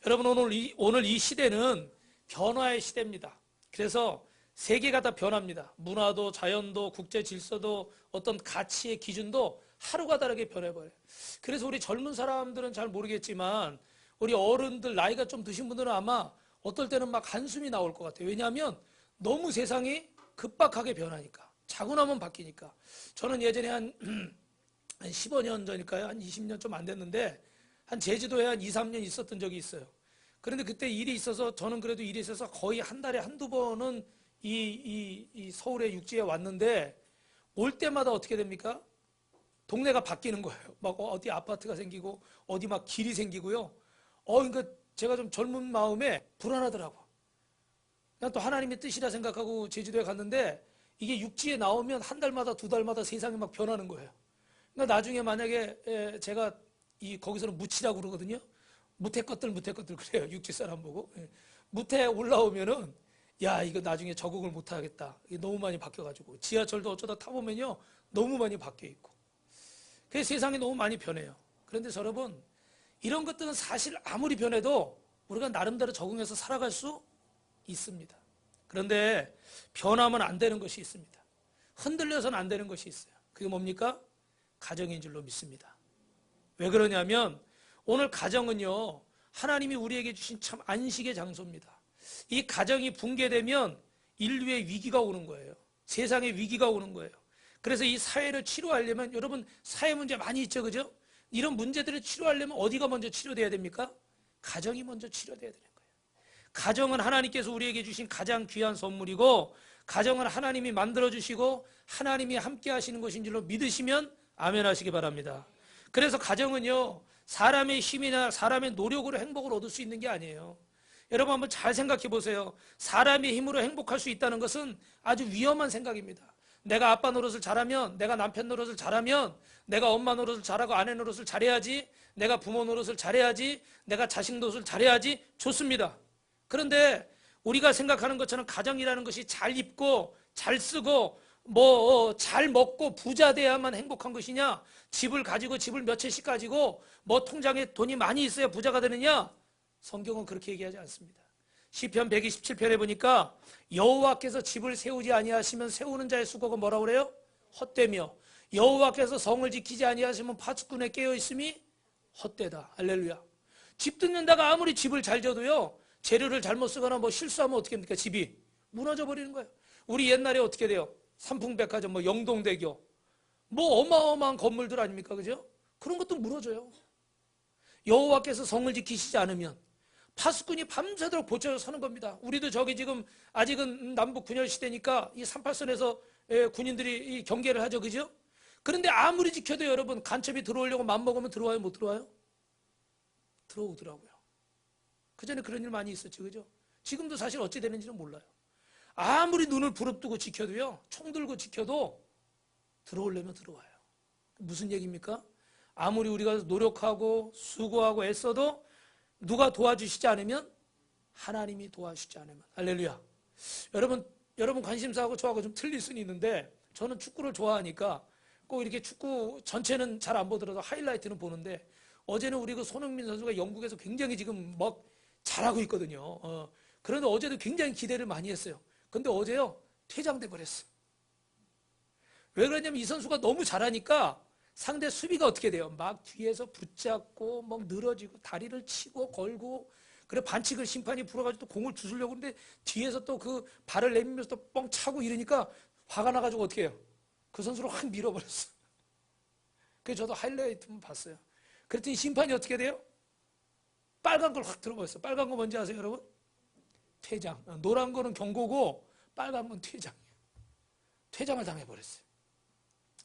여러분 오늘 이 시대는 변화의 시대입니다. 그래서 세계가 다 변합니다. 문화도 자연도 국제 질서도 어떤 가치의 기준도 하루가 다르게 변해버려요. 그래서 우리 젊은 사람들은 잘 모르겠지만 우리 어른들 나이가 좀 드신 분들은 아마 어떨 때는 막 한숨이 나올 것 같아요. 왜냐하면 너무 세상이 급박하게 변하니까. 자고 나면 바뀌니까. 저는 예전에 한 15년 전일까요? 한 20년 좀 안 됐는데 한 제주도에 한 2, 3년 있었던 적이 있어요. 그런데 그때 일이 있어서 저는 그래도 일이 있어서 거의 한 달에 한두 번은 이 서울의 육지에 왔는데 올 때마다 어떻게 됩니까? 동네가 바뀌는 거예요. 막 어디 아파트가 생기고 어디 막 길이 생기고요. 그러니까 제가 좀 젊은 마음에 불안하더라고. 그냥 또 하나님의 뜻이라 생각하고 제주도에 갔는데 이게 육지에 나오면 한 달마다 두 달마다 세상이 막 변하는 거예요. 그러니까 나중에 만약에 제가 거기서는 무치라고 그러거든요. 무태 것들 그래요. 육지 사람 보고. 무태 올라오면은 야 이거 나중에 적응을 못 하겠다. 이게 너무 많이 바뀌어가지고 지하철도 어쩌다 타보면요 너무 많이 바뀌어 있고. 그래서 세상이 너무 많이 변해요. 그런데 여러분 이런 것들은 사실 아무리 변해도 우리가 나름대로 적응해서 살아갈 수 있습니다. 그런데 변하면 안 되는 것이 있습니다. 흔들려서는 안 되는 것이 있어요. 그게 뭡니까? 가정인 줄로 믿습니다. 왜 그러냐면 오늘 가정은요 하나님이 우리에게 주신 참 안식의 장소입니다. 이 가정이 붕괴되면 인류의 위기가 오는 거예요. 세상의 위기가 오는 거예요. 그래서 이 사회를 치료하려면 여러분 사회 문제 많이 있죠, 그죠? 이런 문제들을 치료하려면 어디가 먼저 치료돼야 됩니까? 가정이 먼저 치료돼야 되는 거예요. 가정은 하나님께서 우리에게 주신 가장 귀한 선물이고 가정은 하나님이 만들어주시고 하나님이 함께 하시는 것인 줄로 믿으시면 아멘 하시기 바랍니다. 그래서 가정은요 사람의 힘이나 사람의 노력으로 행복을 얻을 수 있는 게 아니에요. 여러분 한번 잘 생각해 보세요. 사람의 힘으로 행복할 수 있다는 것은 아주 위험한 생각입니다. 내가 아빠 노릇을 잘하면, 내가 남편 노릇을 잘하면, 내가 엄마 노릇을 잘하고 아내 노릇을 잘해야지, 내가 부모 노릇을 잘해야지, 내가 자식 노릇을 잘해야지, 좋습니다. 그런데 우리가 생각하는 것처럼 가정이라는 것이 잘 입고 잘 쓰고 잘 먹고 부자 돼야만 행복한 것이냐, 집을 가지고 집을 몇 채씩 가지고 통장에 돈이 많이 있어야 부자가 되느냐, 성경은 그렇게 얘기하지 않습니다. 시편 127편에 보니까 여호와께서 집을 세우지 아니하시면 세우는 자의 수고가 뭐라고 그래요? 헛되며 여호와께서 성을 지키지 아니하시면 파수꾼에 깨어있음이 헛되다. 할렐루야. 집 짓는다가 아무리 집을 잘 져도요 재료를 잘못 쓰거나 실수하면 어떻게 합니까? 집이 무너져 버리는 거예요. 우리 옛날에 어떻게 돼요? 삼풍백화점, 영동대교 어마어마한 건물들 아닙니까? 그죠? 그런 것도 무너져요. 여호와께서 성을 지키시지 않으면 파수꾼이 밤새도록 보초를 서는 겁니다. 우리도 저기 지금 아직은 남북 군열 시대니까 이 38선에서 군인들이 경계를 하죠. 그죠? 그런데 아무리 지켜도 여러분 간첩이 들어오려고 맘먹으면 들어와요? 못 들어와요? 들어오더라고요. 그전에 그런 일 많이 있었죠. 그죠? 지금도 사실 어찌 되는지는 몰라요. 아무리 눈을 부릅뜨고 지켜도요 총 들고 지켜도 들어오려면 들어와요. 무슨 얘기입니까? 아무리 우리가 노력하고 수고하고 애써도 누가 도와주시지 않으면 하나님이 도와주시지 않으면. 할렐루야. 여러분 관심사하고 저하고 좀 틀릴 수는 있는데 저는 축구를 좋아하니까 꼭 이렇게 축구 전체는 잘 안 보더라도 하이라이트는 보는데 어제는 우리 그 손흥민 선수가 영국에서 굉장히 지금 막 잘하고 있거든요. 그런데 어제도 굉장히 기대를 많이 했어요. 근데 어제요 퇴장돼 버렸어. 왜 그러냐면 이 선수가 너무 잘하니까 상대 수비가 어떻게 돼요? 막 뒤에서 붙잡고 늘어지고 다리를 치고 걸고 그래 반칙을 심판이 불어가지고 또 공을 주우려고 하는데 뒤에서 또 그 발을 내밀면서 또 뻥 차고 이러니까 화가 나가지고 어떻게 해요? 그 선수를 확 밀어버렸어. 그래서 저도 하이라이트만 봤어요. 그랬더니 심판이 어떻게 돼요? 빨간 걸 확 들어버렸어. 빨간 거 뭔지 아세요 여러분? 퇴장. 노란 거는 경고고 빨간 건 퇴장이에요. 퇴장을 당해버렸어요.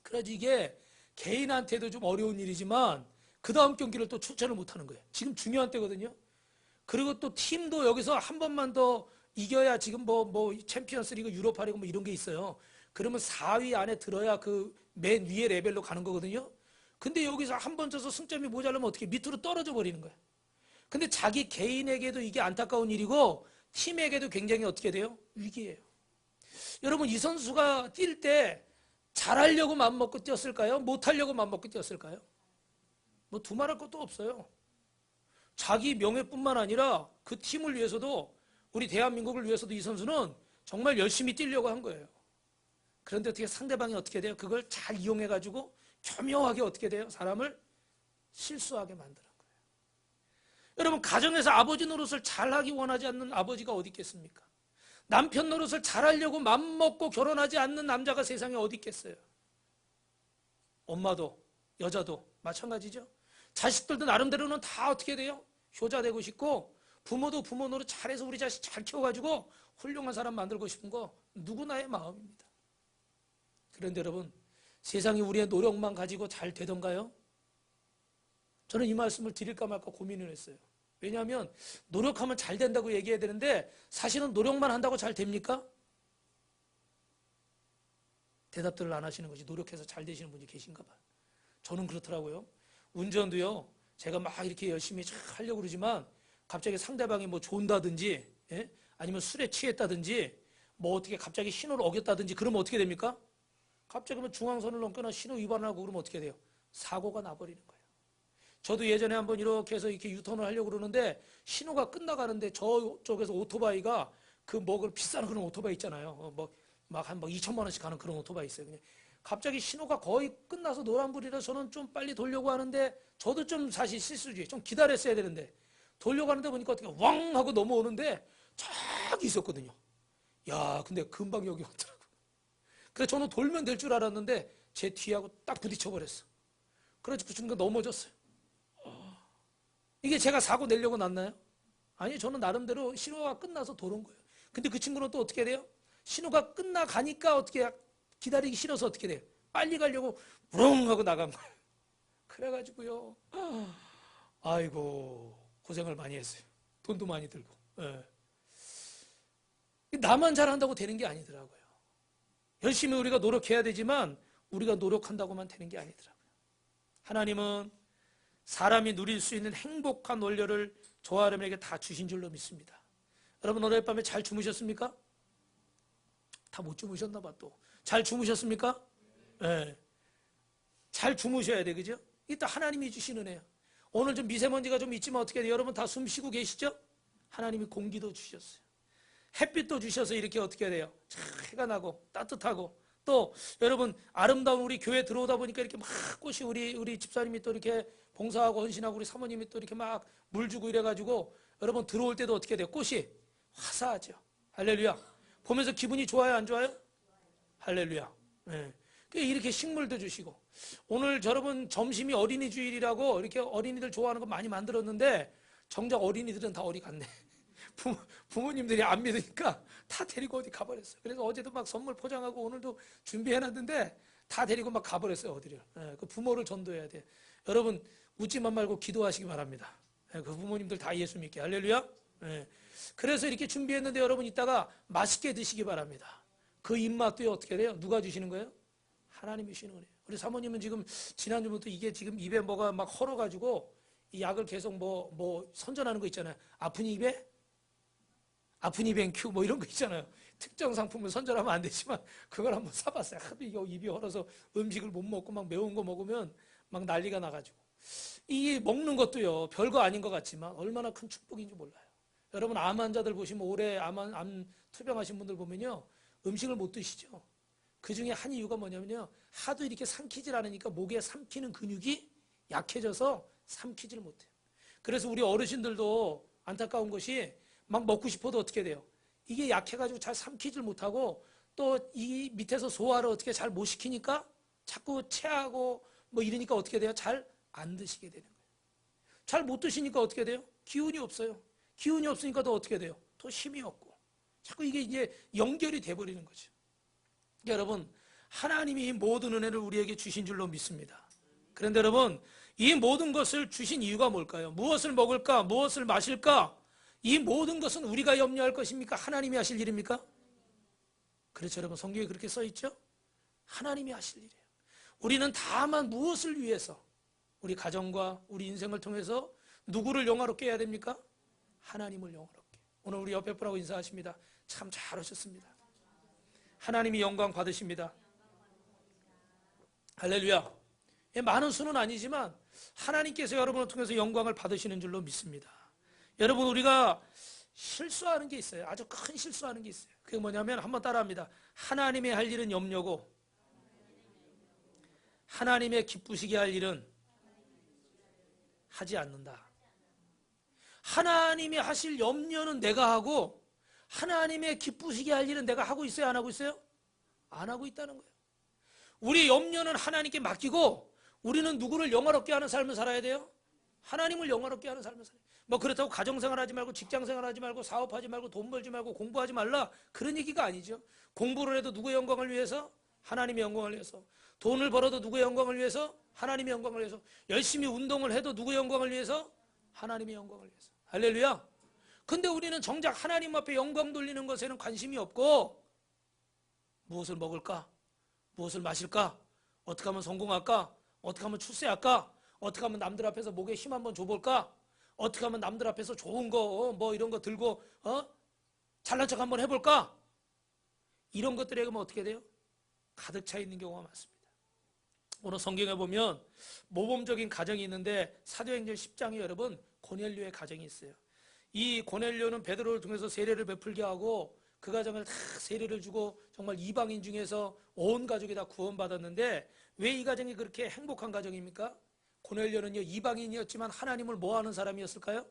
그래서 이게 개인한테도 좀 어려운 일이지만 그 다음 경기를 또 출전을 못하는 거예요. 지금 중요한 때거든요. 그리고 또 팀도 여기서 한 번만 더 이겨야 지금 챔피언스 리그 유로파 리그 이런 게 있어요. 그러면 4위 안에 들어야 그 맨 위에 레벨로 가는 거거든요. 근데 여기서 한 번 져서 승점이 모자라면 어떻게 밑으로 떨어져 버리는 거예요. 근데 자기 개인에게도 이게 안타까운 일이고 팀에게도 굉장히 어떻게 돼요? 위기예요. 여러분 이 선수가 뛸 때 잘하려고 맘먹고 뛰었을까요? 못하려고 맘먹고 뛰었을까요? 두말할 것도 없어요. 자기 명예뿐만 아니라 그 팀을 위해서도 우리 대한민국을 위해서도 이 선수는 정말 열심히 뛰려고 한 거예요. 그런데 어떻게 상대방이 어떻게 돼요? 그걸 잘 이용해가지고 교묘하게 어떻게 돼요? 사람을 실수하게 만드는 거예요. 여러분, 가정에서 아버지 노릇을 잘하기 원하지 않는 아버지가 어디 있겠습니까? 남편 노릇을 잘하려고 맘먹고 결혼하지 않는 남자가 세상에 어디 있겠어요? 엄마도 여자도 마찬가지죠. 자식들도 나름대로는 다 어떻게 돼요? 효자 되고 싶고, 부모도 부모 노릇 잘해서 우리 자식 잘 키워가지고 훌륭한 사람 만들고 싶은 거 누구나의 마음입니다. 그런데 여러분, 세상이 우리의 노력만 가지고 잘 되던가요? 저는 이 말씀을 드릴까 말까 고민을 했어요. 왜냐하면 노력하면 잘 된다고 얘기해야 되는데 사실은 노력만 한다고 잘 됩니까? 대답들을 안 하시는 것이 노력해서 잘 되시는 분이 계신가 봐요. 저는 그렇더라고요. 운전도요, 제가 막 이렇게 열심히 하려고 그러지만 갑자기 상대방이 뭐 존다든지, 예? 아니면 술에 취했다든지, 뭐 어떻게 갑자기 신호를 어겼다든지 그러면 어떻게 됩니까? 갑자기 뭐 중앙선을 넘거나 신호 위반을 하고 그러면 어떻게 돼요? 사고가 나버리는 거예요. 저도 예전에 한번 이렇게 해서 이렇게 유턴을 하려고 그러는데 신호가 끝나가는데 저쪽에서 오토바이가 그 뭐 비싼 그런 오토바이 있잖아요. 뭐 막 한 2천만 원씩 가는 그런 오토바이 있어요. 그냥 갑자기 신호가 거의 끝나서 노란불이라 저는 좀 빨리 돌려고 하는데 저도 좀 사실 실수지. 좀 기다렸어야 되는데 돌려고 하는데 보니까 어떻게 왕 하고 넘어오는데 저기 있었거든요. 야, 근데 금방 여기 왔더라고요. 그래서 저는 돌면 될 줄 알았는데 제 뒤하고 딱 부딪혀버렸어. 그래서 그 순간 넘어졌어요. 이게 제가 사고 내려고 났나요? 아니, 저는 나름대로 신호가 끝나서 도는 거예요. 근데 그 친구는 또 어떻게 돼요? 신호가 끝나가니까 어떻게 기다리기 싫어서 어떻게 돼요? 빨리 가려고 부렁 하고 나간 거예요. 그래가지고요, 아이고 고생을 많이 했어요. 돈도 많이 들고. 예. 나만 잘한다고 되는 게 아니더라고요. 열심히 우리가 노력해야 되지만 우리가 노력한다고만 되는 게 아니더라고요. 하나님은 사람이 누릴 수 있는 행복한 원료를 저와 여러분에게 다 주신 줄로 믿습니다. 여러분, 오늘 밤에 잘 주무셨습니까? 다 못 주무셨나 봐. 또 잘 주무셨습니까? 네. 잘 주무셔야 돼, 그죠? 이따 하나님이 주시는 애야. 오늘 좀 미세먼지가 좀 있지만 어떻게 돼요? 여러분 다 숨 쉬고 계시죠? 하나님이 공기도 주셨어요. 햇빛도 주셔서 이렇게 어떻게 돼요? 해가 나고 따뜻하고, 또 여러분 아름다운 우리 교회 들어오다 보니까 이렇게 막 꽃이 우리 집사님이 또 이렇게 봉사하고 헌신하고 우리 사모님이 또 이렇게 막 물 주고 이래가지고 여러분 들어올 때도 어떻게 돼요? 꽃이 화사하죠. 할렐루야. 보면서 기분이 좋아요, 안 좋아요? 할렐루야. 네. 이렇게 식물도 주시고, 오늘 여러분 점심이 어린이 주일이라고 이렇게 어린이들 좋아하는 거 많이 만들었는데 정작 어린이들은 다 어디 갔네. 부모님들이 안 믿으니까 다 데리고 어디 가버렸어요. 그래서 어제도 막 선물 포장하고 오늘도 준비해놨는데 다 데리고 막 가버렸어요, 어디를. 네, 그 부모를 전도해야 돼. 여러분 웃지만 말고 기도하시기 바랍니다. 네, 그 부모님들 다 예수 믿게. 할렐루야. 네. 그래서 이렇게 준비했는데 여러분 이따가 맛있게 드시기 바랍니다. 그 입맛도 어떻게 돼요? 누가 주시는 거예요? 하나님이 주시는 거예요. 우리 사모님은 지금 지난주부터 이게 지금 입에 뭐가 막 헐어가지고 이 약을 계속 뭐 선전하는 거 있잖아요. 아픈 입에 큐 뭐 이런 거 있잖아요. 특정 상품을 선전하면 안 되지만 그걸 한번 사봤어요. 하도 이게 입이 헐어서 음식을 못 먹고 막 매운 거 먹으면 막 난리가 나가지고. 이 먹는 것도요, 별거 아닌 것 같지만 얼마나 큰 축복인지 몰라요. 여러분 암 환자들 보시면 올해 암 투병하신 분들 보면요, 음식을 못 드시죠. 그 중에 한 이유가 뭐냐면요, 하도 이렇게 삼키질 않으니까 목에 삼키는 근육이 약해져서 삼키질 못해요. 그래서 우리 어르신들도 안타까운 것이 막 먹고 싶어도 어떻게 돼요? 이게 약해가지고 잘 삼키질 못하고 또 이 밑에서 소화를 어떻게 잘 못 시키니까 자꾸 체하고 뭐 이러니까 어떻게 돼요? 잘 안 드시게 되는 거예요. 잘 못 드시니까 어떻게 돼요? 기운이 없어요. 기운이 없으니까 더 어떻게 돼요? 더 힘이 없고. 자꾸 이게 이제 연결이 돼버리는 거죠. 여러분, 하나님이 이 모든 은혜를 우리에게 주신 줄로 믿습니다. 그런데 여러분, 이 모든 것을 주신 이유가 뭘까요? 무엇을 먹을까? 무엇을 마실까? 이 모든 것은 우리가 염려할 것입니까? 하나님이 하실 일입니까? 그렇죠, 여러분. 성경에 그렇게 써있죠? 하나님이 하실 일이에요. 우리는 다만 무엇을 위해서 우리 가정과 우리 인생을 통해서 누구를 영화롭게 해야 됩니까? 하나님을 영화롭게. 오늘 우리 옆에 분하고 인사하십니다. 참 잘하셨습니다. 하나님이 영광 받으십니다. 할렐루야. 많은 수는 아니지만 하나님께서 여러분을 통해서 영광을 받으시는 줄로 믿습니다. 여러분, 우리가 실수하는 게 있어요. 아주 큰 실수하는 게 있어요. 그게 뭐냐면, 한번 따라합니다. 하나님이 할 일은 염려고 하나님의 기쁘시게 할 일은 하지 않는다. 하나님이 하실 염려는 내가 하고 하나님의 기쁘시게 할 일은 내가 하고 있어요? 안 하고 있어요? 안 하고 있다는 거예요. 우리 염려는 하나님께 맡기고 우리는 누구를 영화롭게 하는 삶을 살아야 돼요? 하나님을 영화롭게 하는 삶을 살아야 돼요. 뭐 그렇다고 가정생활 하지 말고 직장생활 하지 말고 사업하지 말고 돈 벌지 말고 공부하지 말라, 그런 얘기가 아니죠. 공부를 해도 누구의 영광을 위해서? 하나님의 영광을 위해서. 돈을 벌어도 누구의 영광을 위해서? 하나님의 영광을 위해서. 열심히 운동을 해도 누구의 영광을 위해서? 하나님의 영광을 위해서. 할렐루야. 근데 우리는 정작 하나님 앞에 영광 돌리는 것에는 관심이 없고, 무엇을 먹을까? 무엇을 마실까? 어떻게 하면 성공할까? 어떻게 하면 출세할까? 어떻게 하면 남들 앞에서 목에 힘 한번 줘볼까? 어떻게 하면 남들 앞에서 좋은 거, 뭐 이런 거 들고, 잘난 척 한번 해볼까? 이런 것들에 뭐 어떻게 돼요? 가득 차 있는 경우가 많습니다. 오늘 성경에 보면 모범적인 가정이 있는데, 사도행전 10장에 여러분 고넬료의 가정이 있어요. 이 고넬료는 베드로를 통해서 세례를 베풀게 하고 그 가정을 다 세례를 주고 정말 이방인 중에서 온 가족이 다 구원받았는데, 왜 이 가정이 그렇게 행복한 가정입니까? 고넬료는요, 이방인이었지만 하나님을 뭐하는 사람이었을까요?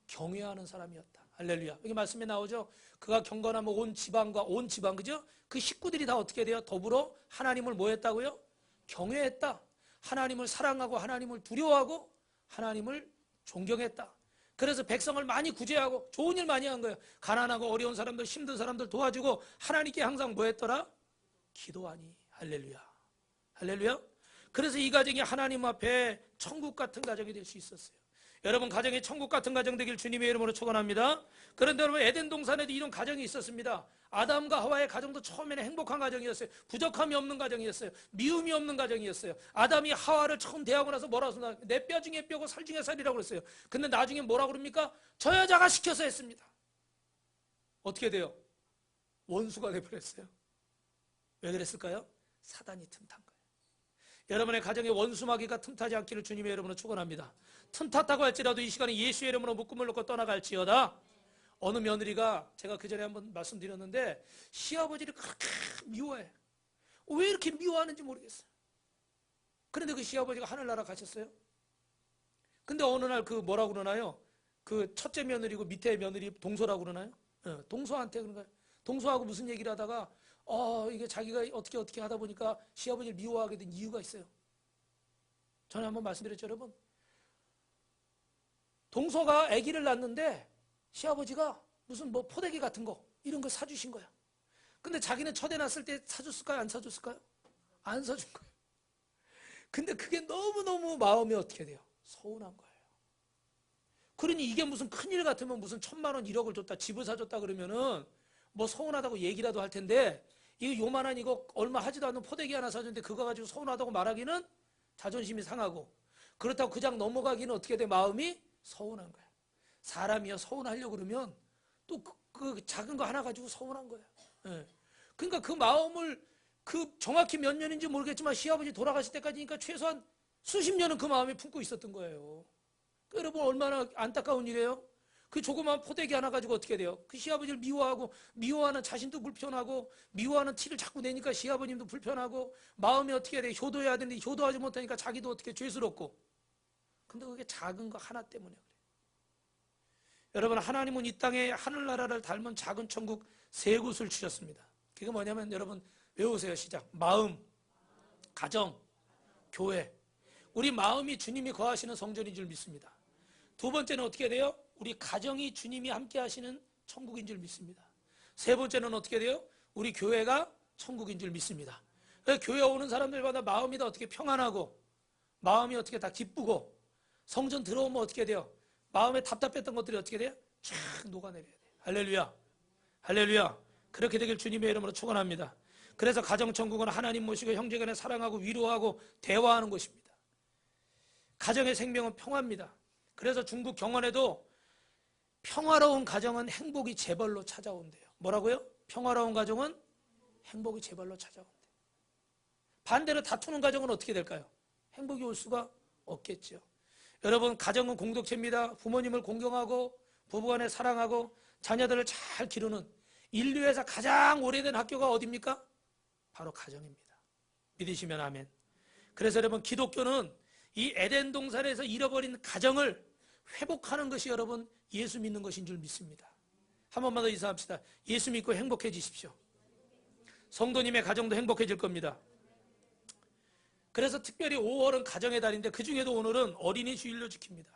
경외하는 사람이었다. 할렐루야. 여기 말씀에 나오죠. 그가 경건하면 온 지방과 온 지방, 그죠? 그 식구들이 다 어떻게 돼요? 더불어 하나님을 뭐 했다고요? 경외했다. 하나님을 사랑하고 하나님을 두려워하고 하나님을 존경했다. 그래서 백성을 많이 구제하고 좋은 일 많이 한 거예요. 가난하고 어려운 사람들, 힘든 사람들 도와주고 하나님께 항상 뭐 했더라? 기도하니. 할렐루야. 할렐루야. 그래서 이 가정이 하나님 앞에 천국 같은 가정이 될 수 있었어요. 여러분, 가정이 천국 같은 가정 되길 주님의 이름으로 축원합니다. 그런데 여러분, 에덴 동산에도 이런 가정이 있었습니다. 아담과 하와의 가정도 처음에는 행복한 가정이었어요. 부족함이 없는 가정이었어요. 미움이 없는 가정이었어요. 아담이 하와를 처음 대하고 나서 뭐라고 했습니까? 내 뼈 중에 뼈고 살 중에 살이라고 그랬어요. 근데 나중에 뭐라고 그럽니까? 저 여자가 시켜서 했습니다. 어떻게 돼요? 원수가 되버렸어요. 왜 그랬을까요? 사단이 틈탄 거예요. 여러분의 가정에 원수마귀가 틈타지 않기를 주님의 이름으로 축원합니다. 틈탔다고 할지라도 이 시간에 예수의 이름으로 묶음을 놓고 떠나갈지어다. 어느 며느리가, 제가 그 전에 한번 말씀드렸는데, 시아버지를 그렇게 미워해. 왜 이렇게 미워하는지 모르겠어요. 그런데 그 시아버지가 하늘나라 가셨어요. 근데 어느 날 그 뭐라고 그러나요? 그 첫째 며느리고 밑에 며느리 동서라고 그러나요? 동서한테 그런 거예요. 동서하고 무슨 얘기를 하다가 이게 자기가 어떻게 하다 보니까 시아버지를 미워하게 된 이유가 있어요. 전에 한번 말씀드렸죠, 여러분. 동서가 아기를 낳는데 시아버지가 무슨 뭐 포대기 같은 거 이런 걸 사주신 거야. 근데 자기는 첫애 낳았을 때 사줬을까요? 안 사줬을까요? 안 사준 거예요. 근데 그게 너무너무 마음이 어떻게 돼요? 서운한 거예요. 그러니 이게 무슨 큰일 같으면 무슨 1,000만 원 1억을 줬다, 집을 사줬다 그러면은 뭐 서운하다고 얘기라도 할 텐데, 이거 요만한 이거 얼마 하지도 않는 포대기 하나 사줬는데 그거 가지고 서운하다고 말하기는 자존심이 상하고, 그렇다고 그냥 넘어가기는 어떻게 돼? 마음이 서운한 거야. 사람이요, 서운하려고 그러면 또 그 작은 거 하나 가지고 서운한 거야. 예. 그러니까 그 마음을, 그 정확히 몇 년인지 모르겠지만 시아버지 돌아가실 때까지니까 최소한 수십 년은 그 마음에 품고 있었던 거예요. 그 여러분, 얼마나 안타까운 일이에요? 그 조그만 포대기 하나 가지고 어떻게 돼요? 그 시아버지를 미워하고, 미워하는 자신도 불편하고, 미워하는 티를 자꾸 내니까 시아버님도 불편하고, 마음이 어떻게 돼? 효도해야 되는데 효도하지 못하니까 자기도 어떻게 죄스럽고. 근데 그게 작은 거 하나 때문에 그래요. 여러분, 하나님은 이 땅에 하늘나라를 닮은 작은 천국 3곳을 주셨습니다. 그게 뭐냐면, 여러분 외우세요. 시작. 마음, 가정, 교회. 우리 마음이 주님이 거하시는 성전인 줄 믿습니다. 두 번째는 어떻게 돼요? 우리 가정이 주님이 함께 하시는 천국인 줄 믿습니다. 세 번째는 어떻게 돼요? 우리 교회가 천국인 줄 믿습니다. 교회 오는 사람들마다 마음이 다 어떻게 평안하고, 마음이 어떻게 다 기쁘고, 성전 들어오면 어떻게 돼요? 마음에 답답했던 것들이 어떻게 돼요? 쫙 녹아내려야 돼요. 할렐루야. 할렐루야. 그렇게 되길 주님의 이름으로 축원합니다. 그래서 가정천국은 하나님 모시고 형제간에 사랑하고 위로하고 대화하는 곳입니다. 가정의 생명은 평화입니다. 그래서 중국 경언에도 평화로운 가정은 행복이 제발로 찾아온대요. 뭐라고요? 평화로운 가정은 행복이 제발로 찾아온대요. 반대로 다투는 가정은 어떻게 될까요? 행복이 올 수가 없겠죠. 여러분, 가정은 공동체입니다. 부모님을 공경하고 부부간에 사랑하고 자녀들을 잘 기르는 인류에서 가장 오래된 학교가 어디입니까? 바로 가정입니다. 믿으시면 아멘. 그래서 여러분, 기독교는 이 에덴 동산에서 잃어버린 가정을 회복하는 것이 여러분 예수 믿는 것인 줄 믿습니다. 한 번만 더 인사합시다. 예수 믿고 행복해지십시오. 성도님의 가정도 행복해질 겁니다. 그래서 특별히 5월은 가정의 달인데 그 중에도 오늘은 어린이 주일로 지킵니다.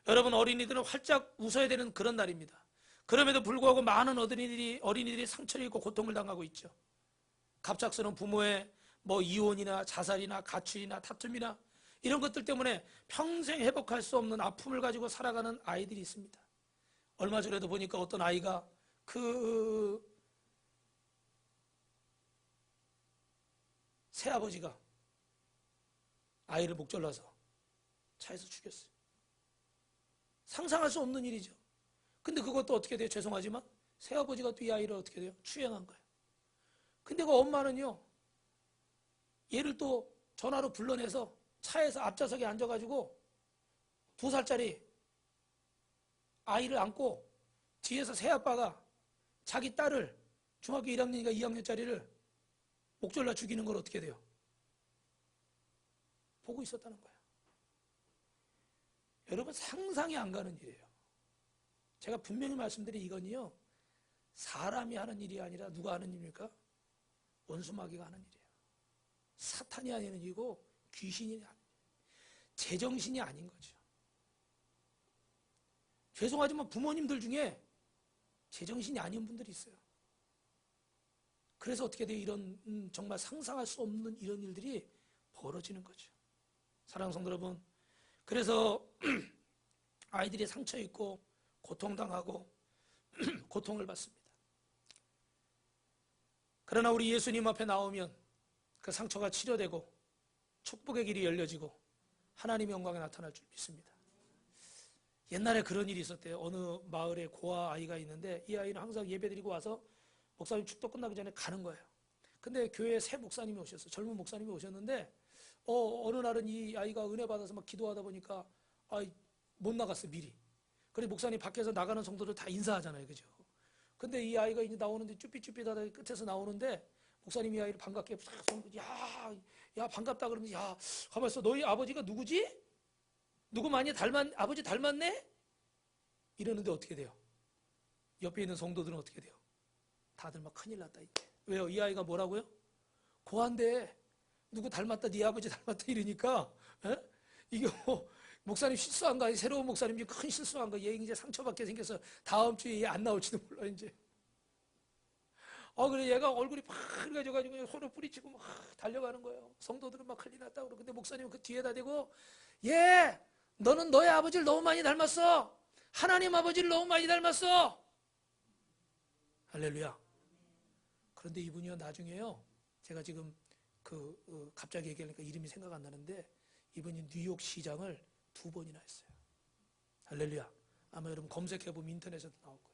여러분, 어린이들은 활짝 웃어야 되는 그런 날입니다. 그럼에도 불구하고 많은 어린이들이 상처를 입고 고통을 당하고 있죠. 갑작스러운 부모의 이혼이나 자살이나 가출이나 다툼이나 이런 것들 때문에 평생 회복할 수 없는 아픔을 가지고 살아가는 아이들이 있습니다. 얼마 전에도 보니까 어떤 아이가 새아버지가 아이를 목졸라서 차에서 죽였어요. 상상할 수 없는 일이죠. 근데 그것도 어떻게 돼요? 죄송하지만 새아버지가 또 이 아이를 어떻게 돼요? 추행한 거예요. 근데 그 엄마는요, 얘를 또 전화로 불러내서 차에서 앞좌석에 앉아가지고 2살짜리 아이를 안고 뒤에서 새아빠가 자기 딸을 중학교 1학년이니까 2학년짜리를 목졸라 죽이는 걸 어떻게 돼요? 보고 있었다는 거예요. 여러분, 상상이 안 가는 일이에요. 제가 분명히 말씀드린 이건요, 사람이 하는 일이 아니라 누가 하는 일입니까? 원수마귀가 하는 일이에요. 사탄이 하는 일이고 귀신이 하는 일이에요. 제정신이 아닌 거죠. 죄송하지만 부모님들 중에 제정신이 아닌 분들이 있어요. 그래서 어떻게 돼요? 이런 정말 상상할 수 없는 이런 일들이 벌어지는 거죠. 사랑하는 성도 여러분, 그래서 아이들이 상처 입고 고통당하고 고통을 받습니다. 그러나 우리 예수님 앞에 나오면 그 상처가 치료되고 축복의 길이 열려지고 하나님의 영광이 나타날 줄 믿습니다. 옛날에 그런 일이 있었대요. 어느 마을에 고아 아이가 있는데 이 아이는 항상 예배드리고 와서 목사님 축도 끝나기 전에 가는 거예요. 근데 교회에 새 목사님이 오셨어요. 젊은 목사님이 오셨는데 어느 날은 이 아이가 은혜 받아서 막 기도하다 보니까 못 나갔어, 미리. 그래서 목사님 밖에서 나가는 성도들 다 인사하잖아요, 그죠? 근데 이 아이가 이제 나오는데 쭈삣쭈삣하다 끝에서 나오는데 목사님이 이 아이를 반갑게 야 반갑다 그러면서 야 가만 있어, 너희 아버지가 누구지? 누구 많이 아버지 닮았네? 이러는데 어떻게 돼요? 옆에 있는 성도들은 어떻게 돼요? 다들 막 큰일 났다 이제. 왜요? 이 아이가 뭐라고요? 고한데 누구 닮았다, 네 아버지 닮았다 이러니까 이게 목사님 실수한 거 아니에요? 새로운 목사님이 큰 실수한 거. 얘 이제 상처받게 생겨서 다음 주에 얘 안 나올지도 몰라 이제. 그래 얘가 얼굴이 파래가지고 손을 뿌리치고 막 달려가는 거예요. 성도들은 막 큰일 났다 그러고. 근데 목사님은 그 뒤에다 대고 너는 너의 아버지를 너무 많이 닮았어. 하나님 아버지를 너무 많이 닮았어. 할렐루야. 그런데 이분이요, 나중에요, 제가 지금 갑자기 얘기하니까 이름이 생각 안 나는데 이분이 뉴욕 시장을 2번이나 했어요. 할렐루야. 아마 여러분 검색해보면 인터넷에도 나올 거예요.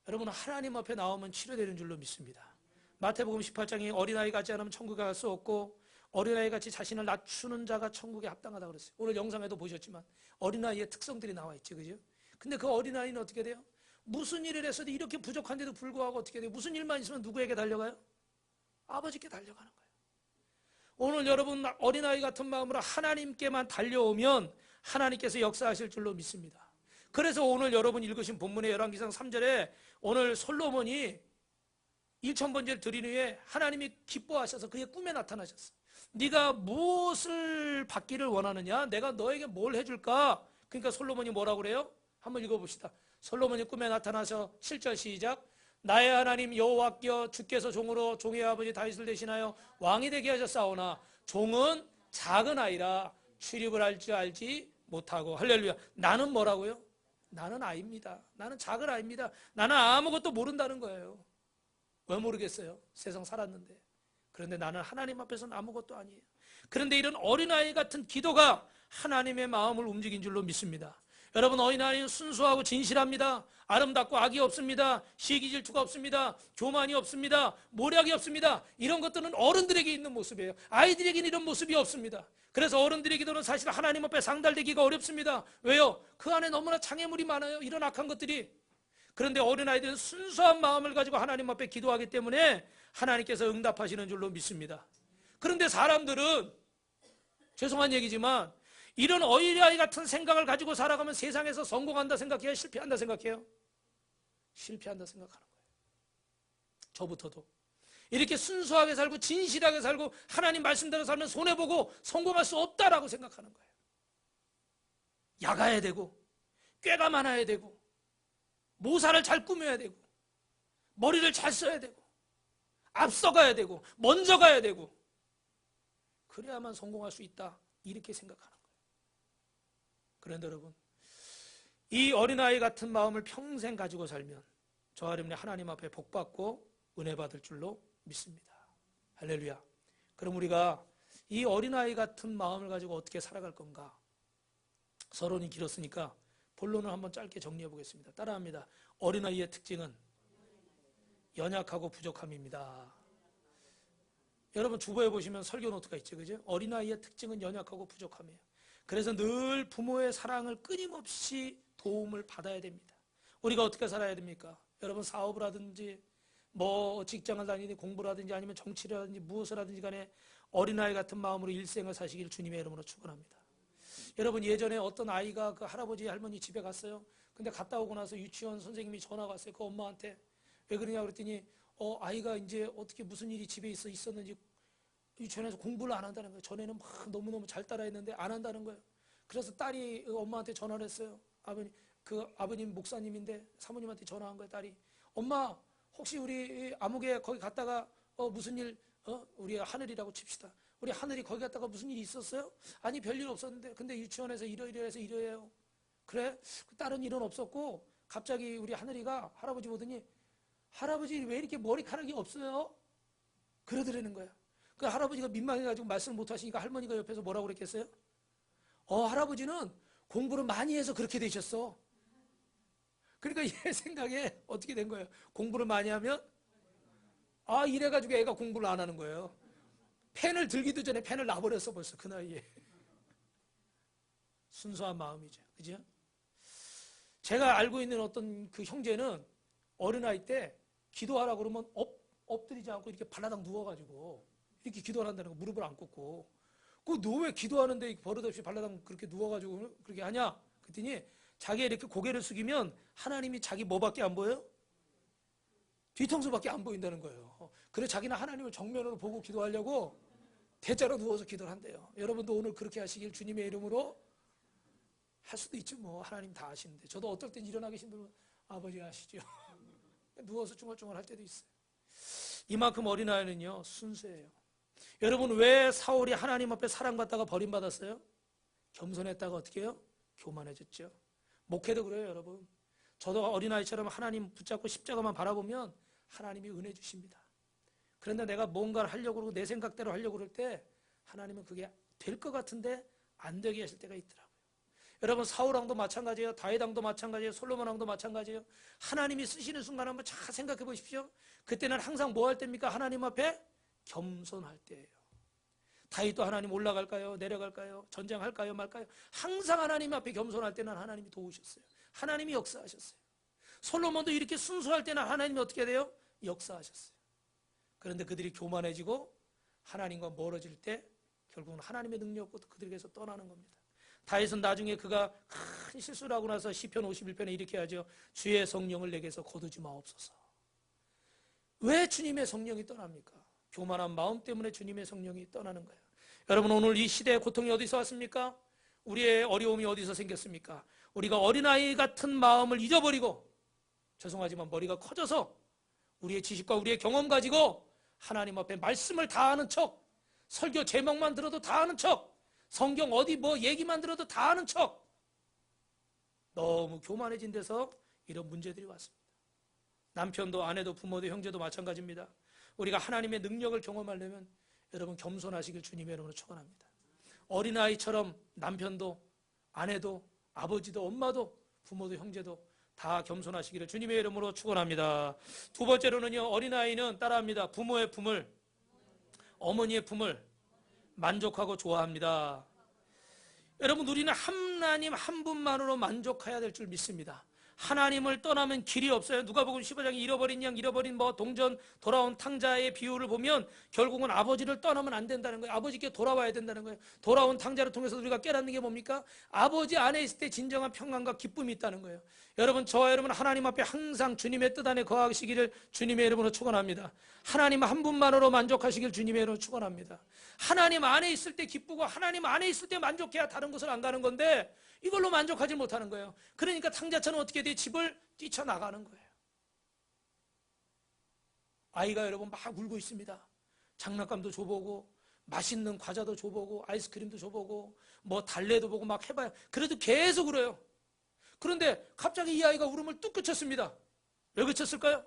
여러분, 하나님 앞에 나오면 치료되는 줄로 믿습니다. 마태복음 18장에 어린아이 같지 않으면 천국에 갈 수 없고 어린아이 같이 자신을 낮추는 자가 천국에 합당하다고 그랬어요. 오늘 영상에도 보셨지만 어린아이의 특성들이 나와 있죠, 그죠? 근데 그 어린아이는 어떻게 돼요? 무슨 일을 했어도 이렇게 부족한데도 불구하고 어떻게 돼요? 무슨 일만 있으면 누구에게 달려가요? 아버지께 달려가는 거예요. 오늘 여러분 어린아이 같은 마음으로 하나님께만 달려오면 하나님께서 역사하실 줄로 믿습니다. 그래서 오늘 여러분 읽으신 본문의 열왕기상 3절에 오늘 솔로몬이 1000번제를 드린 후에 하나님이 기뻐하셔서 그의 꿈에 나타나셨어요. 네가 무엇을 받기를 원하느냐? 내가 너에게 뭘 해줄까? 그러니까 솔로몬이 뭐라고 그래요? 한번 읽어봅시다. 솔로몬이 꿈에 나타나서 7절 시작. 나의 하나님 여호와께 주께서 종으로 종의 아버지 다윗을 대신하여 왕이 되게 하셨사오나 종은 작은 아이라 출입을 할 줄 알지 못하고. 할렐루야. 나는 뭐라고요? 나는 아이입니다. 나는 작은 아이입니다. 나는 아무것도 모른다는 거예요. 왜 모르겠어요? 세상 살았는데. 그런데 나는 하나님 앞에서는 아무것도 아니에요. 그런데 이런 어린아이 같은 기도가 하나님의 마음을 움직인 줄로 믿습니다. 여러분, 어린아이는 순수하고 진실합니다. 아름답고 악이 없습니다. 시기 질투가 없습니다. 교만이 없습니다. 모략이 없습니다. 이런 것들은 어른들에게 있는 모습이에요. 아이들에게는 이런 모습이 없습니다. 그래서 어른들의 기도는 사실 하나님 앞에 상달되기가 어렵습니다. 왜요? 그 안에 너무나 장애물이 많아요. 이런 악한 것들이. 그런데 어린아이들은 순수한 마음을 가지고 하나님 앞에 기도하기 때문에 하나님께서 응답하시는 줄로 믿습니다. 그런데 사람들은, 죄송한 얘기지만, 이런 어린아이 같은 생각을 가지고 살아가면 세상에서 성공한다 생각해요? 실패한다 생각해요? 실패한다 생각하는 거예요. 저부터도. 이렇게 순수하게 살고 진실하게 살고 하나님 말씀대로 살면 손해보고 성공할 수 없다라고 생각하는 거예요. 야가야 되고 꾀가 많아야 되고 모사를 잘 꾸며야 되고 머리를 잘 써야 되고 앞서가야 되고 먼저 가야 되고 그래야만 성공할 수 있다, 이렇게 생각하는 거예요. 그런데 여러분, 이 어린아이 같은 마음을 평생 가지고 살면 저와 여러분이 하나님 앞에 복받고 은혜 받을 줄로 믿습니다. 할렐루야. 그럼 우리가 이 어린아이 같은 마음을 가지고 어떻게 살아갈 건가? 서론이 길었으니까 본론을 한번 짧게 정리해 보겠습니다. 따라합니다. 어린아이의 특징은 연약하고 부족함입니다. 여러분, 주보에 보시면 설교 노트가 있죠, 그죠? 어린아이의 특징은 연약하고 부족함이에요. 그래서 늘 부모의 사랑을 끊임없이 도움을 받아야 됩니다. 우리가 어떻게 살아야 됩니까? 여러분, 사업을 하든지 뭐 직장을 다니든지 공부를 하든지 아니면 정치를 하든지 무엇을 하든지 간에 어린아이 같은 마음으로 일생을 사시길 주님의 이름으로 축원합니다. 여러분, 예전에 어떤 아이가 그 할아버지 할머니 집에 갔어요. 근데 갔다 오고 나서 유치원 선생님이 전화가 왔어요. 그 엄마한테. 왜 그러냐 그랬더니 아이가 이제 어떻게 무슨 일이 집에 있었는지 유치원에서 공부를 안 한다는 거예요. 전에는 막 너무너무 잘 따라했는데 안 한다는 거예요. 그래서 딸이 엄마한테 전화를 했어요. 아버님 목사님인데 사모님한테 전화한 거예요. 딸이. 엄마, 혹시 우리 아무개 거기 갔다가 무슨 일, 우리 하늘이라고 칩시다. 우리 하늘이 거기 갔다가 무슨 일이 있었어요? 아니, 별일 없었는데. 근데 유치원에서 이러이러해서 이러해요. 그래? 다른 일은 없었고 갑자기 우리 하늘이가 할아버지 보더니 할아버지 왜 이렇게 머리카락이 없어요? 그러더라는 거야. 그 할아버지가 민망해가지고 말씀을 못하시니까 할머니가 옆에서 뭐라고 그랬겠어요? 할아버지는 공부를 많이 해서 그렇게 되셨어. 그러니까 얘 생각에 어떻게 된 거예요? 공부를 많이 하면 이래가지고 애가 공부를 안 하는 거예요. 펜을 들기도 전에 펜을 놔버렸어 벌써 그 나이에. 순수한 마음이죠, 그죠? 제가 알고 있는 어떤 그 형제는 어린아이 때 기도하라고 그러면 엎드리지 않고 이렇게 발라당 누워가지고 이렇게 기도를 한다는 거, 무릎을 안 꿇고. 너 왜 기도하는데 버릇없이 발라당 그렇게 누워가지고 그렇게 하냐? 그랬더니 자기가 이렇게 고개를 숙이면 하나님이 자기 뭐밖에 안 보여요? 뒤통수밖에 안 보인다는 거예요. 그래서 자기는 하나님을 정면으로 보고 기도하려고 대자로 누워서 기도를 한대요. 여러분도 오늘 그렇게 하시길 주님의 이름으로. 할 수도 있죠, 뭐. 하나님 다 아시는데. 저도 어떨 땐 일어나 계신 분은 아버지 아시죠? 누워서 중얼중얼 할 때도 있어요. 이만큼 어린아이는요, 순수해요. 여러분, 왜 사울이 하나님 앞에 사랑받다가 버림받았어요? 겸손했다가 어떻게 해요? 교만해졌죠. 목회도 그래요, 여러분. 저도 어린아이처럼 하나님 붙잡고 십자가만 바라보면 하나님이 은혜 주십니다. 그런데 내가 뭔가를 하려고 그러고 내 생각대로 하려고 그럴 때 하나님은 그게 될 것 같은데 안 되게 하실 때가 있더라고요. 여러분, 사울왕도 마찬가지예요. 다윗왕도 마찬가지예요. 솔로몬왕도 마찬가지예요. 하나님이 쓰시는 순간 한번 잘 생각해 보십시오. 그때는 항상 뭐 할 때입니까? 하나님 앞에 겸손할 때예요. 다윗도 하나님 올라갈까요? 내려갈까요? 전쟁할까요? 말까요? 항상 하나님 앞에 겸손할 때는 하나님이 도우셨어요. 하나님이 역사하셨어요. 솔로몬도 이렇게 순수할 때는 하나님이 어떻게 돼요? 역사하셨어요. 그런데 그들이 교만해지고 하나님과 멀어질 때 결국은 하나님의 능력 없고 그들에게서 떠나는 겁니다. 다윗은 나중에 그가 큰 실수를 하고 나서 시편 51편에 이렇게 하죠. 주의 성령을 내게서 거두지 마옵소서. 왜 주님의 성령이 떠납니까? 교만한 마음 때문에 주님의 성령이 떠나는 거예요. 여러분, 오늘 이 시대의 고통이 어디서 왔습니까? 우리의 어려움이 어디서 생겼습니까? 우리가 어린아이 같은 마음을 잊어버리고, 죄송하지만 머리가 커져서 우리의 지식과 우리의 경험 가지고 하나님 앞에 말씀을 다 아는 척, 설교 제목만 들어도 다 아는 척, 성경 어디 뭐 얘기만 들어도 다 아는 척, 너무 교만해진 데서 이런 문제들이 왔습니다. 남편도 아내도 부모도 형제도 마찬가지입니다. 우리가 하나님의 능력을 경험하려면 여러분 겸손하시길 주님의 이름으로 축원합니다. 어린아이처럼 남편도 아내도 아버지도 엄마도 부모도 형제도 다 겸손하시기를 주님의 이름으로 축원합니다. 두 번째로는요, 어린아이는 따라합니다. 부모의 품을, 어머니의 품을 만족하고 좋아합니다. 여러분, 우리는 하나님 한 분만으로 만족해야 될 줄 믿습니다. 하나님을 떠나면 길이 없어요. 누가복음 15장에 잃어버린 양, 잃어버린 동전, 돌아온 탕자의 비유를 보면 결국은 아버지를 떠나면 안 된다는 거예요. 아버지께 돌아와야 된다는 거예요. 돌아온 탕자를 통해서 우리가 깨닫는 게 뭡니까? 아버지 안에 있을 때 진정한 평안과 기쁨이 있다는 거예요. 여러분, 저와 여러분 하나님 앞에 항상 주님의 뜻 안에 거하시기를 주님의 이름으로 축원합니다. 하나님 한 분만으로 만족하시길 주님의 이름으로 축원합니다. 하나님 안에 있을 때 기쁘고 하나님 안에 있을 때 만족해야 다른 곳을 안 가는 건데 이걸로 만족하지 못하는 거예요. 그러니까 탕자처럼 어떻게 돼? 집을 뛰쳐나가는 거예요. 아이가 여러분 막 울고 있습니다. 장난감도 줘보고 맛있는 과자도 줘보고 아이스크림도 줘보고 뭐 달래도 보고 막 해봐요. 그래도 계속 울어요. 그런데 갑자기 이 아이가 울음을 뚝 그쳤습니다. 왜 그쳤을까요?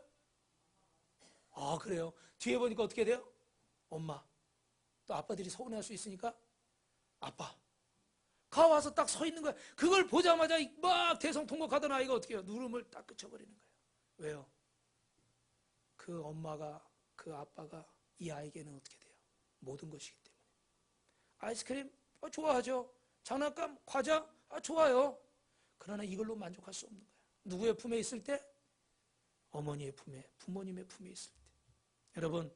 아, 그래요. 뒤에 보니까 어떻게 돼요? 엄마. 또 아빠들이 서운해할 수 있으니까 아빠. 가 와서 딱 서 있는 거야. 그걸 보자마자 막 대성통곡하던 아이가 어떻게 해요? 울음을 딱 그쳐버리는 거예요. 왜요? 그 엄마가, 그 아빠가 이 아이에게는 어떻게 돼요? 모든 것이기 때문에. 아이스크림? 좋아하죠. 장난감? 과자? 좋아요. 그러나 이걸로 만족할 수 없는 거예요. 누구의 품에 있을 때? 어머니의 품에, 부모님의 품에 있을 때. 여러분,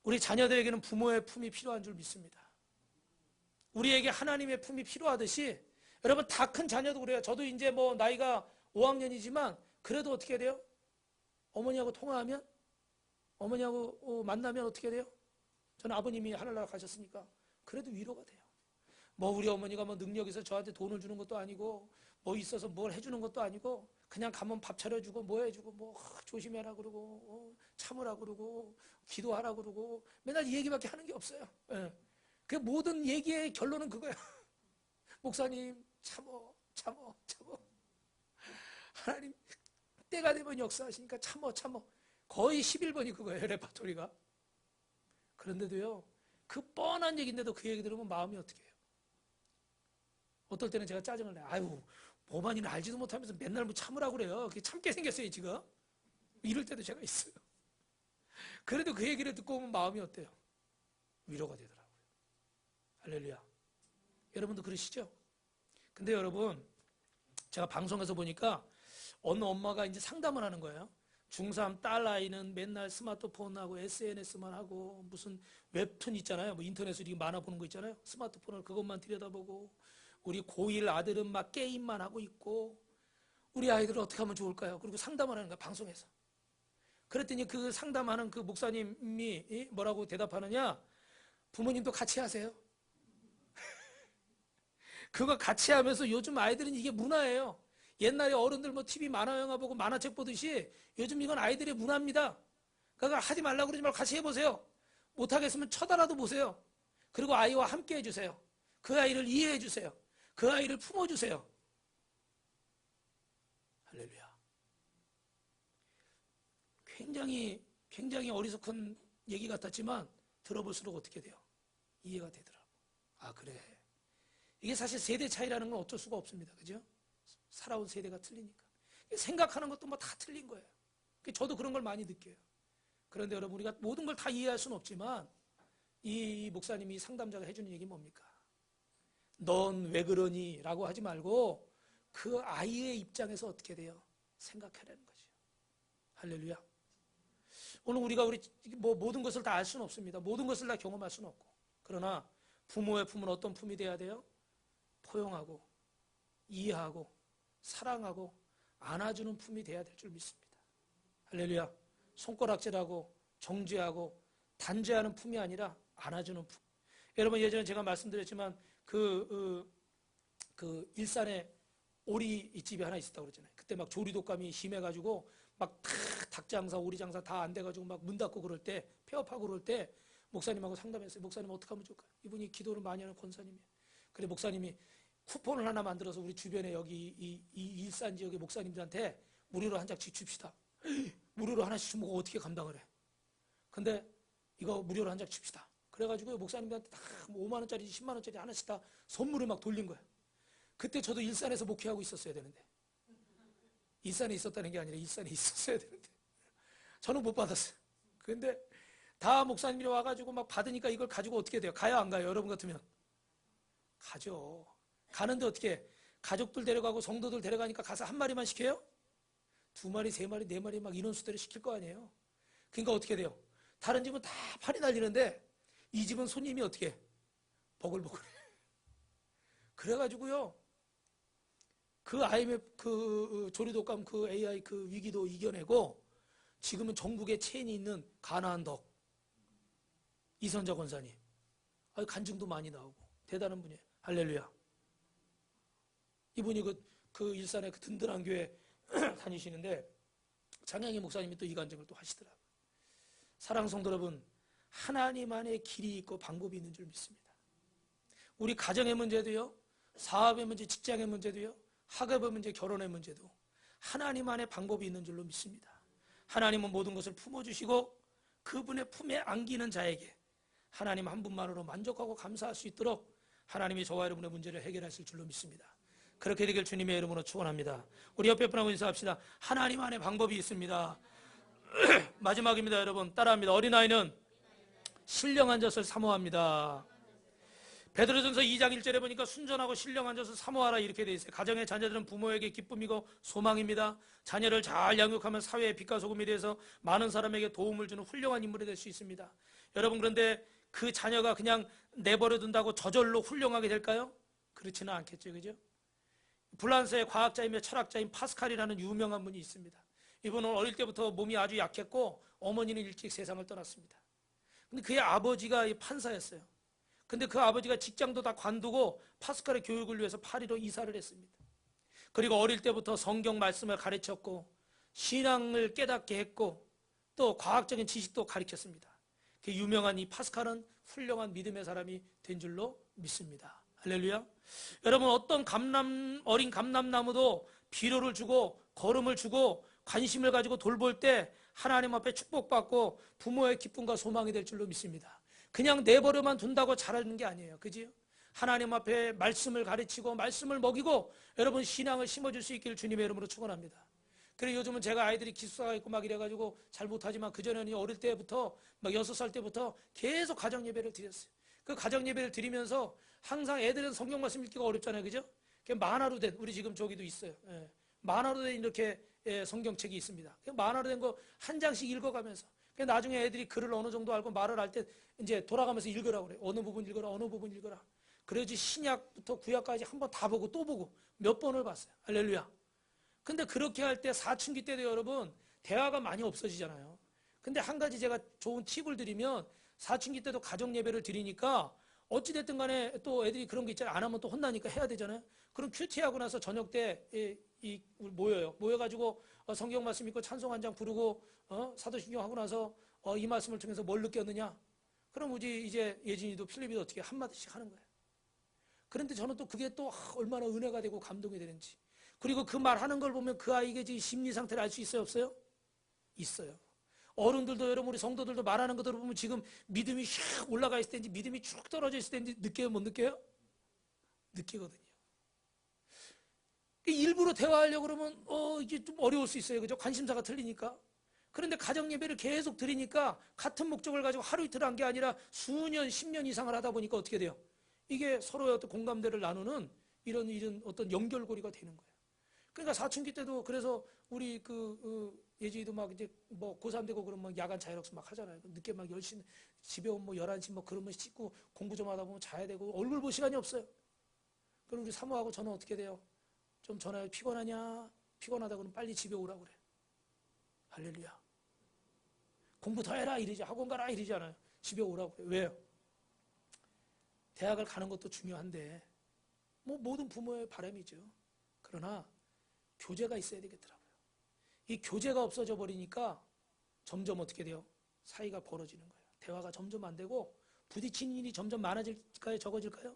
우리 자녀들에게는 부모의 품이 필요한 줄 믿습니다. 우리에게 하나님의 품이 필요하듯이 여러분 다 큰 자녀도 그래요. 저도 이제 뭐 나이가 5학년이지만 그래도 어떻게 돼요? 어머니하고 통화하면 어머니하고 만나면 어떻게 돼요? 저는 아버님이 하늘나라 가셨으니까 그래도 위로가 돼요. 뭐 우리 어머니가 뭐 능력이 있어서 저한테 돈을 주는 것도 아니고 뭐 있어서 뭘 해주는 것도 아니고 그냥 가면 밥 차려주고 뭐 해주고 뭐 조심해라 그러고 참으라 그러고 기도하라 그러고 맨날 이 얘기밖에 하는 게 없어요. 예. 그 모든 얘기의 결론은 그거야. 목사님 참어. 하나님 때가 되면 역사하시니까 참어. 거의 11번이 그거예요. 레파토리가. 그런데도요. 그 뻔한 얘기인데도 그 얘기 들으면 마음이 어떻게 해요? 어떨 때는 제가 짜증을 내요. 아유, 뭐만이는 알지도 못하면서 맨날 뭐 참으라고 그래요. 그게 참게 생겼어요 지금. 이럴 때도 제가 있어요. 그래도 그 얘기를 듣고 오면 마음이 어때요? 위로가 되더라고요. 할렐루야. 여러분도 그러시죠? 근데 여러분, 제가 방송에서 보니까 어느 엄마가 이제 상담을 하는 거예요. 중3 딸 아이는 맨날 스마트폰하고 SNS만 하고 무슨 웹툰 있잖아요. 뭐 인터넷으로 만화 보는 거 있잖아요. 스마트폰을 그것만 들여다보고 우리 고1 아들은 막 게임만 하고 있고 우리 아이들은 어떻게 하면 좋을까요? 그리고 상담을 하는 거야, 방송에서. 그랬더니 그 상담하는 그 목사님이 뭐라고 대답하느냐? 부모님도 같이 하세요. 그거 같이 하면서 요즘 아이들은 이게 문화예요. 옛날에 어른들 뭐 TV 만화 영화 보고 만화책 보듯이 요즘 이건 아이들의 문화입니다. 그러니까 하지 말라고 그러지 말고 같이 해보세요. 못하겠으면 쳐다라도 보세요. 그리고 아이와 함께 해주세요. 그 아이를 이해해 주세요. 그 아이를 품어주세요. 할렐루야. 굉장히 어리석은 얘기 같았지만 들어볼수록 어떻게 돼요? 이해가 되더라고. 아, 그래. 이게 사실 세대 차이라는 건 어쩔 수가 없습니다. 그죠? 살아온 세대가 틀리니까. 생각하는 것도 뭐 다 틀린 거예요. 저도 그런 걸 많이 느껴요. 그런데 여러분, 우리가 모든 걸 다 이해할 수는 없지만 이 목사님이 상담자가 해주는 얘기 뭡니까? 넌 왜 그러니? 라고 하지 말고 그 아이의 입장에서 어떻게 돼요? 생각하라는 거죠. 할렐루야. 오늘 우리가 뭐 모든 것을 다 알 수는 없습니다. 모든 것을 다 경험할 수는 없고. 그러나 부모의 품은 어떤 품이 돼야 돼요? 포용하고 이해하고 사랑하고 안아주는 품이 돼야 될 줄 믿습니다. 할렐루야. 손가락질하고 정죄하고 단죄하는 품이 아니라 안아주는 품. 여러분, 예전에 제가 말씀드렸지만 그 일산에 오리집이 하나 있었다고 그랬잖아요. 그때 막 조리독감이 심해가지고 막 닭장사, 오리장사 다 안 돼가지고 막 문 닫고 그럴 때, 폐업하고 그럴 때 목사님하고 상담했어요. 목사님 어떻게 하면 좋을까요? 이분이 기도를 많이 하는 권사님이에요. 그래 목사님이 쿠폰을 하나 만들어서 우리 주변에 여기 이 일산 지역의 목사님들한테 무료로 한 장씩 줍시다. 무료로 하나씩 주면 어떻게 감당을 해? 근데 이거 무료로 한 장 줍시다. 그래가지고 목사님들한테 다 5만 원짜리, 10만 원짜리 하나씩 다 선물을 막 돌린 거야. 그때 저도 일산에서 목회하고 있었어야 되는데. 일산에 있었다는 게 아니라 일산에 있었어야 되는데. 저는 못 받았어요. 근데 다 목사님이 와가지고 막 받으니까 이걸 가지고 어떻게 돼요? 가요, 안 가요? 여러분 같으면? 가죠. 가는데 어떻게 가족들 데려가고 성도들 데려가니까 가서 한 마리만 시켜요? 두 마리, 세 마리, 네 마리 막 인원수대로 시킬 거 아니에요. 그러니까 어떻게 돼요? 다른 집은 다 팔이 날리는데 이 집은 손님이 어떻게 버글버글해. 그래가지고요. 그 IMF 그 조류독감 그 AI 그 위기도 이겨내고 지금은 전국에 체인이 있는 가나안 덕 이선자 권사님. 간증도 많이 나오고 대단한 분이에요. 할렐루야. 이분이 그 일산의 그 든든한 교회 다니시는데 장양희 목사님이 또 이 간증을 또 하시더라고요. 사랑 성도 여러분, 하나님 안에 길이 있고 방법이 있는 줄 믿습니다. 우리 가정의 문제도요, 사업의 문제, 직장의 문제도요, 학업의 문제, 결혼의 문제도 하나님 안에 방법이 있는 줄로 믿습니다. 하나님은 모든 것을 품어주시고 그분의 품에 안기는 자에게 하나님 한 분만으로 만족하고 감사할 수 있도록 하나님이 저와 여러분의 문제를 해결하실 줄로 믿습니다. 그렇게 되길 주님의 이름으로 축원합니다. 우리 옆에 분하고 인사합시다. 하나님 안에 방법이 있습니다. 마지막입니다. 여러분 따라합니다. 어린아이는 신령한 젖을 사모합니다. 베드로전서 2장 1절에 보니까 순전하고 신령한 젖을 사모하라 이렇게 돼 있어요. 가정의 자녀들은 부모에게 기쁨이고 소망입니다. 자녀를 잘 양육하면 사회의 빛과 소금이 돼서 많은 사람에게 도움을 주는 훌륭한 인물이 될 수 있습니다. 여러분 그런데 그 자녀가 그냥 내버려 둔다고 저절로 훌륭하게 될까요? 그렇지는 않겠죠. 그죠? 프랑스의 과학자이며 철학자인 파스칼이라는 유명한 분이 있습니다. 이분은 어릴 때부터 몸이 아주 약했고 어머니는 일찍 세상을 떠났습니다. 근데 그의 아버지가 판사였어요. 근데 그 아버지가 직장도 다 관두고 파스칼의 교육을 위해서 파리로 이사를 했습니다. 그리고 어릴 때부터 성경 말씀을 가르쳤고 신앙을 깨닫게 했고 또 과학적인 지식도 가르쳤습니다. 그 유명한 이 파스칼은 훌륭한 믿음의 사람이 된 줄로 믿습니다. 할렐루야. 여러분 어떤 어린 감람나무도 비료를 주고 거름을 주고 관심을 가지고 돌볼 때 하나님 앞에 축복받고 부모의 기쁨과 소망이 될 줄로 믿습니다. 그냥 내버려만 둔다고 자라는 게 아니에요. 그지요? 하나님 앞에 말씀을 가르치고 말씀을 먹이고 여러분 신앙을 심어줄 수 있기를 주님의 이름으로 축원합니다. 그리고 요즘은 제가 아이들이 기숙사가 있고 막 이래가지고 잘 못하지만 그전에는 어릴 때부터 막 6살 때부터 계속 가정 예배를 드렸어요. 그 가정 예배를 드리면서 항상 애들은 성경 말씀 읽기가 어렵잖아요. 그죠? 만화로 된 우리 지금 저기도 있어요. 예. 만화로 된 이렇게 성경책이 있습니다. 만화로 된 거 한 장씩 읽어가면서 나중에 애들이 글을 어느 정도 알고 말을 할 때 이제 돌아가면서 읽으라고 그래요. 어느 부분 읽어라, 어느 부분 읽어라. 그래야지 신약부터 구약까지 한번 다 보고 또 보고 몇 번을 봤어요. 할렐루야. 근데 그렇게 할 때 사춘기 때도 여러분 대화가 많이 없어지잖아요. 근데 한 가지 제가 좋은 팁을 드리면 사춘기 때도 가정 예배를 드리니까 어찌됐든 간에 또 애들이 그런 게 있잖아요. 안 하면 또 혼나니까 해야 되잖아요. 그럼 큐티하고 나서 저녁 때 모여요. 모여가지고 성경 말씀 읽고 찬송 한 장 부르고 사도신경 하고 나서 이 말씀을 통해서 뭘 느꼈느냐? 그럼 이제 예진이도 필립이도 어떻게 한마디씩 하는 거예요. 그런데 저는 또 그게 또 얼마나 은혜가 되고 감동이 되는지. 그리고 그 말하는 걸 보면 그 아이의 심리 상태를 알 수 있어요? 없어요? 있어요. 어른들도 여러분 우리 성도들도 말하는 거 들어보면 지금 믿음이 샥 올라가 있을 때인지 믿음이 쭉 떨어져 있을 때인지 느껴요? 못 느껴요? 느끼거든요. 일부러 대화하려고 그러면 이게 좀 어려울 수 있어요. 그죠? 관심사가 틀리니까. 그런데 가정 예배를 계속 드리니까 같은 목적을 가지고 하루 이틀 한 게 아니라 수년, 10년 이상을 하다 보니까 어떻게 돼요? 이게 서로의 어떤 공감대를 나누는 이런 어떤 연결고리가 되는 거예요. 그러니까 사춘기 때도 그래서 우리 예지도 막 이제 뭐 고3 되고 그러면 야간 자율학습 막 하잖아요. 늦게 막 10시 집에 오면 뭐 11시 뭐 그러면 씻고 공부 좀 하다 보면 자야 되고 얼굴 볼 시간이 없어요. 그럼 우리 사모하고 저는 어떻게 돼요? 좀 전화해 피곤하냐? 피곤하다 그러면 빨리 집에 오라고 그래. 할렐루야. 공부 더 해라 이러지 학원 가라 이러지 않아요. 집에 오라고 그래. 왜요? 대학을 가는 것도 중요한데 뭐 모든 부모의 바람이죠. 그러나 교제가 있어야 되겠더라고요. 이 교제가 없어져 버리니까 점점 어떻게 돼요? 사이가 벌어지는 거예요. 대화가 점점 안 되고 부딪히는 일이 점점 많아질까요? 적어질까요?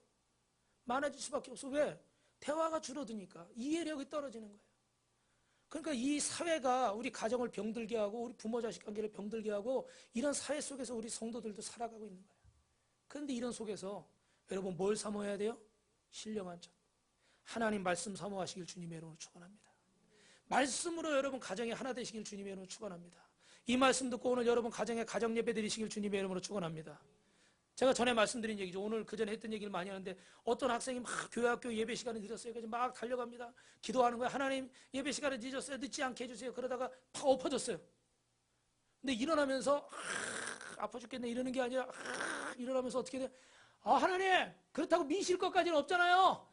많아질 수밖에 없어. 왜? 대화가 줄어드니까 이해력이 떨어지는 거예요. 그러니까 이 사회가 우리 가정을 병들게 하고 우리 부모 자식 관계를 병들게 하고 이런 사회 속에서 우리 성도들도 살아가고 있는 거예요. 그런데 이런 속에서 여러분 뭘 사모해야 돼요? 신령한 젖. 하나님 말씀 사모하시길 주님의 이름으로 축원합니다. 말씀으로 여러분 가정이 하나 되시길 주님의 이름으로 축원합니다. 이 말씀 듣고 오늘 여러분 가정에 가정 예배 드리시길 주님의 이름으로 축원합니다. 제가 전에 말씀드린 얘기죠. 오늘 그 전에 했던 얘기를 많이 하는데 어떤 학생이 막 교회 학교 예배 시간에 늦었어요. 그래서 막 달려갑니다. 기도하는 거예요. 하나님 예배 시간에 늦었어요. 늦지 않게 해주세요. 그러다가 팍 엎어졌어요. 근데 일어나면서 아파 죽겠네 이러는 게 아니라 일어나면서 어떻게 돼? 하나님 그렇다고 미실 것까지는 없잖아요.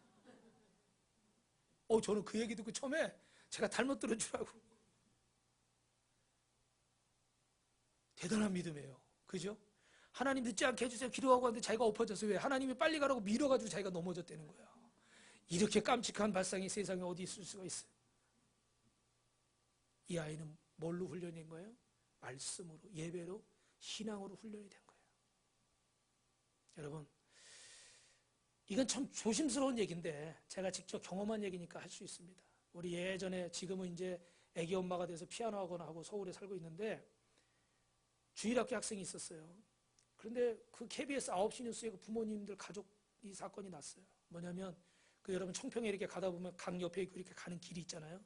저는 그 얘기 듣고 처음에 제가 잘못 들은 줄 알고. 대단한 믿음이에요. 그죠? 하나님 늦지 않게 해주세요. 기도하고 하는데 자기가 엎어졌어요. 왜? 하나님이 빨리 가라고 밀어가지고 자기가 넘어졌다는 거예요. 이렇게 깜찍한 발상이 세상에 어디 있을 수가 있어요. 이 아이는 뭘로 훈련된 거예요? 말씀으로, 예배로, 신앙으로 훈련이 된 거예요. 여러분, 이건 참 조심스러운 얘기인데 제가 직접 경험한 얘기니까 할 수 있습니다. 우리 예전에 지금은 이제 애기 엄마가 돼서 피아노 학원 하고 서울에 살고 있는데 주일학교 학생이 있었어요. 그런데 그 KBS 9시 뉴스에 그 부모님들 가족 이 사건이 났어요. 뭐냐면 그 여러분 청평에 이렇게 가다 보면 강 옆에 이렇게 가는 길이 있잖아요.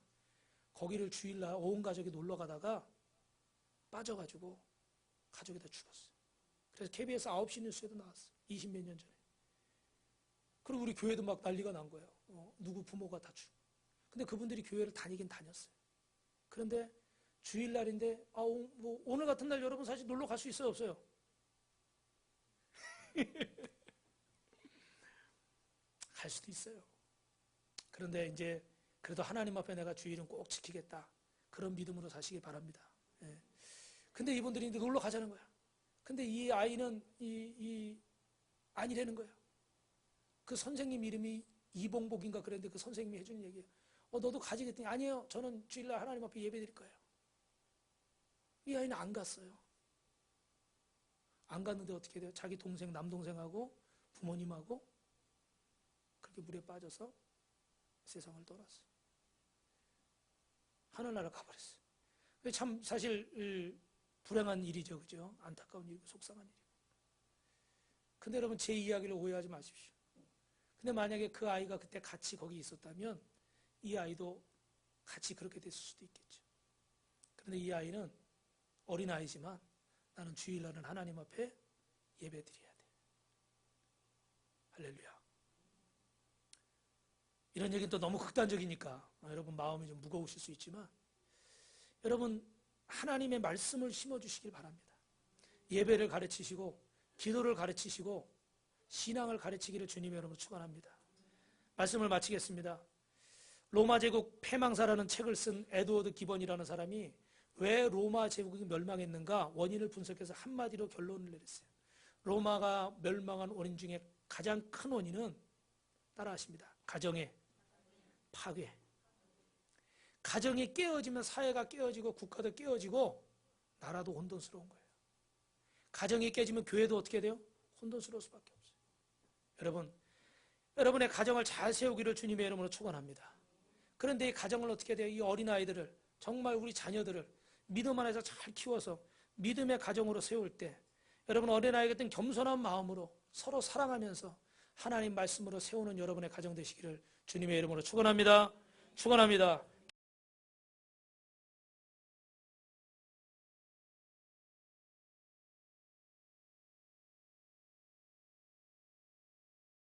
거기를 주일날 온 가족이 놀러 가다가 빠져가지고 가족이 다 죽었어요. 그래서 KBS 9시 뉴스에도 나왔어요. 20몇 년 전에. 그리고 우리 교회도 막 난리가 난 거예요. 누구 부모가 다 죽고. 근데 그분들이 교회를 다니긴 다녔어요. 그런데 주일날인데 뭐 오늘 같은 날 여러분 사실 놀러 갈 수 있어요? 없어요? 갈 수도 있어요. 그런데 이제 그래도 하나님 앞에 내가 주일은 꼭 지키겠다. 그런 믿음으로 사시기 바랍니다. 예. 근데 이분들이 이제 놀러 가자는 거야. 근데 이 아이는 아니라는 거야. 그 선생님 이름이 이봉복인가 그랬는데 그 선생님이 해주는 얘기예요. 너도 가지 그랬더니 아니에요. 저는 주일날 하나님 앞에 예배 드릴 거예요. 이 아이는 안 갔어요. 안 갔는데 어떻게 돼요? 자기 동생, 남동생하고 부모님하고 그렇게 물에 빠져서 세상을 떠났어요. 하늘나라 가버렸어요. 참 사실 불행한 일이죠. 그죠? 안타까운 일이고 속상한 일이고. 근데 여러분 제 이야기를 오해하지 마십시오. 근데 만약에 그 아이가 그때 같이 거기 있었다면 이 아이도 같이 그렇게 됐을 수도 있겠죠. 그런데 이 아이는 어린아이지만 나는 주일날은 하나님 앞에 예배드려야 돼. 할렐루야. 이런 얘기는 또 너무 극단적이니까 여러분 마음이 좀 무거우실 수 있지만 여러분 하나님의 말씀을 심어주시길 바랍니다. 예배를 가르치시고 기도를 가르치시고 신앙을 가르치기를 주님의 이름으로 축원합니다. 말씀을 마치겠습니다. 로마 제국 패망사라는 책을 쓴 에드워드 기번이라는 사람이 왜 로마 제국이 멸망했는가 원인을 분석해서 한마디로 결론을 내렸어요. 로마가 멸망한 원인 중에 가장 큰 원인은 따라하십니다. 가정의 파괴. 가정이 깨어지면 사회가 깨어지고 국가도 깨어지고 나라도 혼돈스러운 거예요. 가정이 깨지면 교회도 어떻게 돼요? 혼돈스러울 수밖에 없어요. 여러분의 가정을 잘 세우기를 주님의 이름으로 축원합니다. 그런데 이 가정을 어떻게 돼요? 이 어린아이들을 정말 우리 자녀들을 믿음 안에서 잘 키워서 믿음의 가정으로 세울 때 여러분 어린아이 같은 겸손한 마음으로 서로 사랑하면서 하나님 말씀으로 세우는 여러분의 가정 되시기를 주님의 이름으로 축원합니다. 축원합니다.